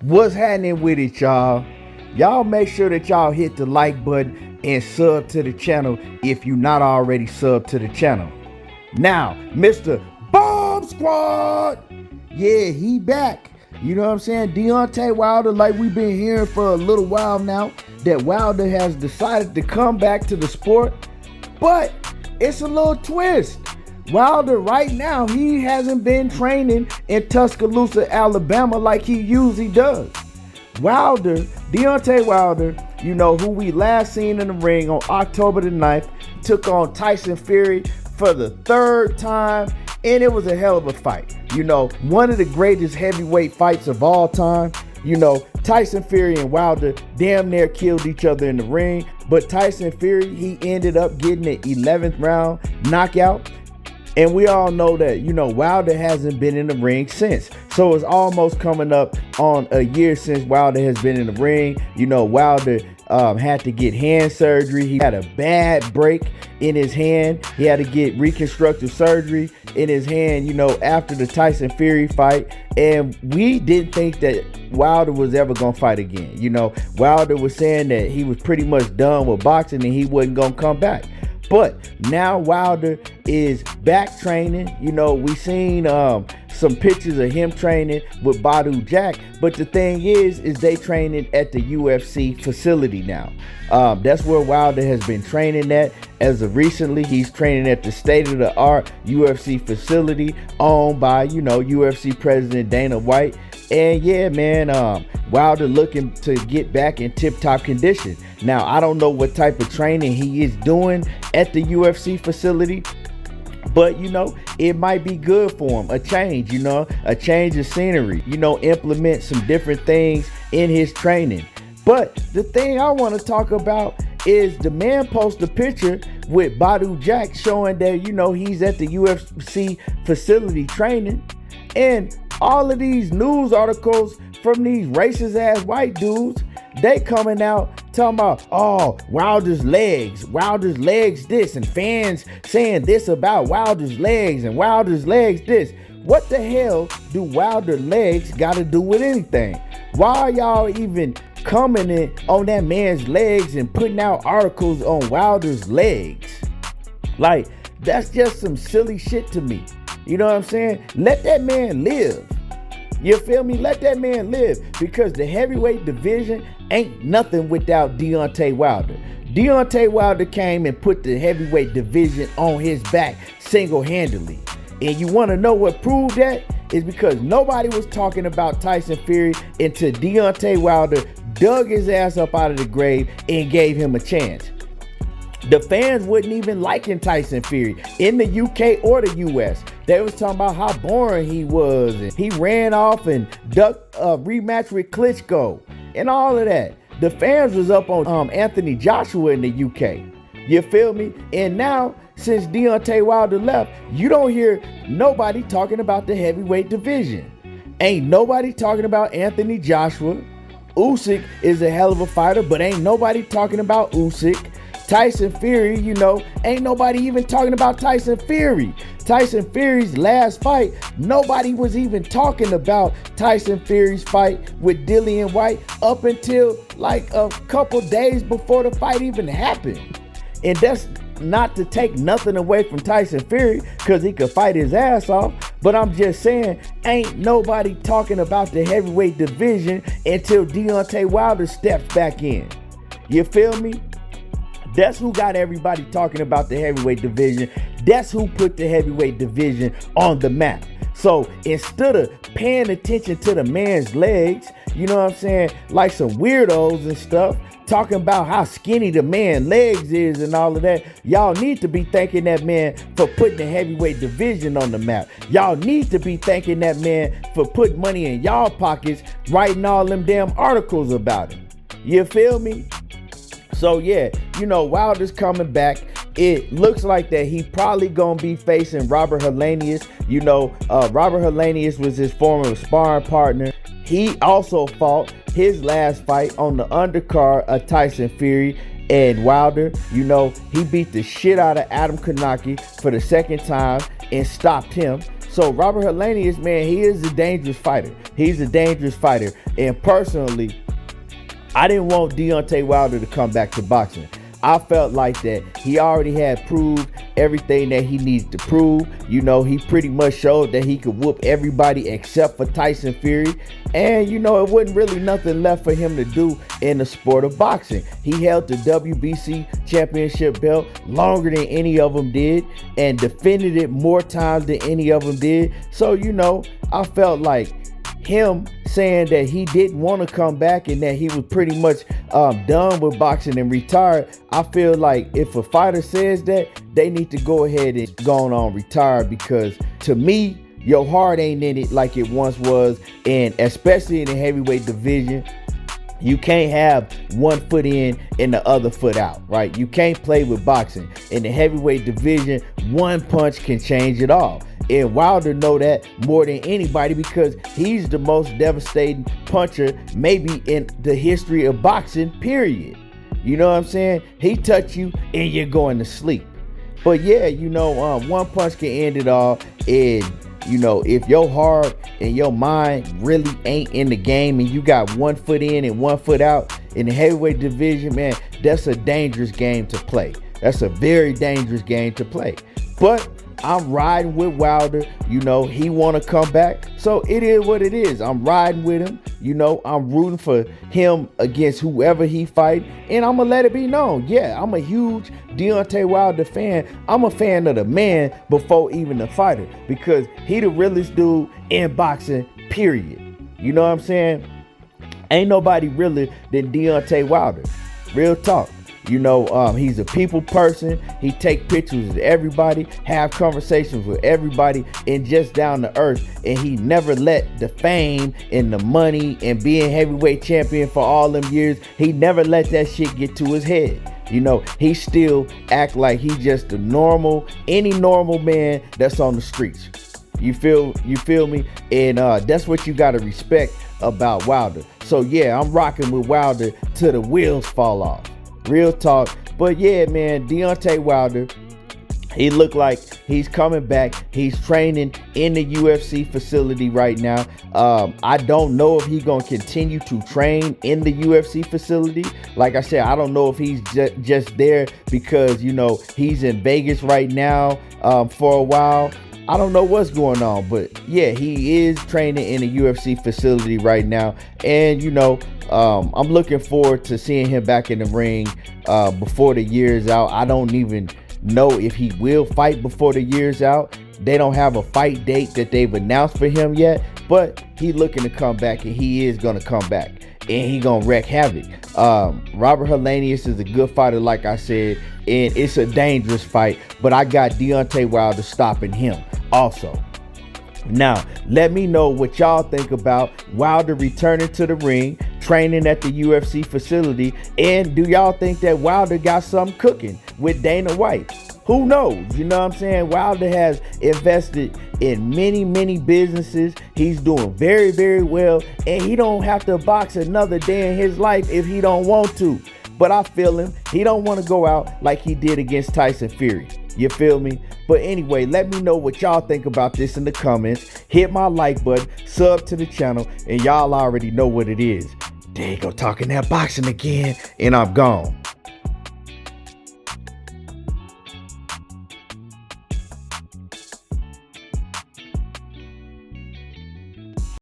What's happening with it, y'all? Y'all make sure that y'all hit the like button and sub to the channel if you're not already subbed to the channel. Now, Mr. Bomb Squad, yeah, he back. You know what I'm saying? Deontay Wilder, like we've been hearing for a little while now, that Wilder has decided to come back to the sport, but it's a little twist. Wilder right now, he hasn't been training in Tuscaloosa, Alabama like he usually does. Deontay Wilder, you know, who we last seen in the ring on October the 9th, took on Tyson Fury for the third time, and it was a hell of a fight. You know, one of the greatest heavyweight fights of all time. You know, Tyson Fury and Wilder damn near killed each other in the ring, but Tyson Fury, he ended up getting an 11th round knockout. And we all know that, you know, Wilder hasn't been in the ring since. So it's almost coming up on a year since Wilder has been in the ring. You know, Wilder had to get hand surgery. He had a bad break in his hand. He had to get reconstructive surgery in his hand, you know, after the Tyson Fury fight. And we didn't think that Wilder was ever going to fight again. You know, Wilder was saying that he was pretty much done with boxing and he wasn't going to come back. But now Wilder is back training. You know, we seen some pictures of him training with Badou Jack. But the thing is they training at the UFC facility now. That's where Wilder has been training at. As of recently, he's training at the state-of-the-art UFC facility owned by, you know, UFC President Danna Whites. And yeah, man, Wilder looking to get back in tip-top condition. Now, I don't know what type of training he is doing at the UFC facility, but, you know, it might be good for him. A change, you know, a change of scenery, you know, implement some different things in his training. But the thing I want to talk about is the man posted a picture with Badou Jack showing that, you know, he's at the UFC facility training. And all of these news articles from these racist ass white dudes, they coming out talking about, oh, Wilder's legs this, and fans saying this about Wilder's legs and Wilder's legs this. What the hell do Wilder legs got to do with anything? Why are y'all even commenting on that man's legs and putting out articles on Wilder's legs? Like, that's just some silly shit to me. You know what I'm saying? Let that man live. You feel me? Let that man live, because the heavyweight division ain't nothing without Deontay Wilder. Deontay Wilder came and put the heavyweight division on his back single-handedly. And you want to know what proved that? Is because nobody was talking about Tyson Fury until Deontay Wilder dug his ass up out of the grave and gave him a chance. The fans wouldn't even liking Tyson Fury in the UK or the US. They was talking about how boring he was, and he ran off and ducked a rematch with Klitschko and all of that. The fans was up on Anthony Joshua in the UK. You feel me? And now, since Deontay Wilder left, you don't hear nobody talking about the heavyweight division. Ain't nobody talking about Anthony Joshua. Usyk is a hell of a fighter, but ain't nobody talking about Usyk. Tyson Fury, you know, ain't nobody even talking about Tyson Fury. Tyson Fury's last fight, nobody was even talking about Tyson Fury's fight with Dillian Whyte up until like a couple days before the fight even happened. And that's not to take nothing away from Tyson Fury, because he could fight his ass off. But I'm just saying, ain't nobody talking about the heavyweight division until Deontay Wilder steps back in. You feel me? That's who got everybody talking about the heavyweight division. That's who put the heavyweight division on the map. So instead of paying attention to the man's legs, you know what I'm saying, like some weirdos and stuff, talking about how skinny the man's legs is and all of that, y'all need to be thanking that man for putting the heavyweight division on the map. Y'all need to be thanking that man for putting money in y'all pockets, writing all them damn articles about him. You feel me? So yeah, you know, Wilder's coming back. It looks like that he probably gonna be facing Robert Helenius. You know, Robert Helenius was his former sparring partner. He also fought his last fight on the undercard of Tyson Fury and Wilder. You know, he beat the shit out of Adam Kanaki for the second time and stopped him. So Robert Helenius, man, he is a dangerous fighter. He's a dangerous fighter. And personally, I didn't want Deontay Wilder to come back to boxing. I felt like that he already had proved everything that he needed to prove. You know, he pretty much showed that he could whoop everybody except for Tyson Fury. And, you know, it wasn't really nothing left for him to do in the sport of boxing. He held the WBC championship belt longer than any of them did and defended it more times than any of them did. So, you know, I felt like him saying that he didn't want to come back and that he was pretty much done with boxing and retired. I feel like if a fighter says that, they need to go ahead and go on retire, because to me, your heart ain't in it like it once was. And especially in the heavyweight division, you can't have one foot in and the other foot out, right? You can't play with boxing. In the heavyweight division, one punch can change it all. And Wilder know that more than anybody, because he's the most devastating puncher maybe in the history of boxing, period. You know what I'm saying? He touch you and you're going to sleep. But yeah, you know, one punch can end it all. And you know, if your heart and your mind really ain't in the game and you got one foot in and one foot out in the heavyweight division, man, that's a dangerous game to play. That's a very dangerous game to play. But I'm riding with Wilder. You know, he want to come back. So it is what it is. I'm riding with him. You know, I'm rooting for him against whoever he fight. And I'm going to let it be known. Yeah, I'm a huge Deontay Wilder fan. I'm a fan of the man before even the fighter, because he the realest dude in boxing, period. You know what I'm saying? Ain't nobody realer than Deontay Wilder. Real talk. You know, he's a people person. He take pictures with everybody, have conversations with everybody, and just down to earth. And he never let the fame and the money and being heavyweight champion for all them years, he never let that shit get to his head. You know, he still act like he just any normal man that's on the streets. You feel me? And that's what you got to respect about Wilder. So yeah, I'm rocking with Wilder till the wheels fall off. Real talk. But yeah, man, Deontay Wilder, he looked like he's coming back. He's training in the UFC facility right now. I don't know if he's going to continue to train in the UFC facility. Like I said, I don't know if he's just there because, you know, he's in Vegas right now for a while. I don't know what's going on, but yeah, he is training in a UFC facility right now. And, you know, I'm looking forward to seeing him back in the ring before the year's out. I don't even know if he will fight before the year's out. They don't have a fight date that they've announced for him yet, but he's looking to come back, and he is going to come back, and he's going to wreak havoc. Robert Helenius is a good fighter, like I said, and it's a dangerous fight, but I got Deontay Wilder stopping him also. Now, let me know what y'all think about Wilder returning to the ring, training at the UFC facility, and do y'all think that Wilder got something cooking with Danna Whites? Who knows? You know what I'm saying? Wilder has invested in many businesses. He's doing very, very well, and he don't have to box another day in his life if he don't want to. But I feel him. He don't want to go out like he did against Tyson Fury. You feel me? But anyway, let me know what y'all think about this in the comments. Hit my like button, sub to the channel, and y'all already know what it is. There you go, talking that boxing again, and I'm gone.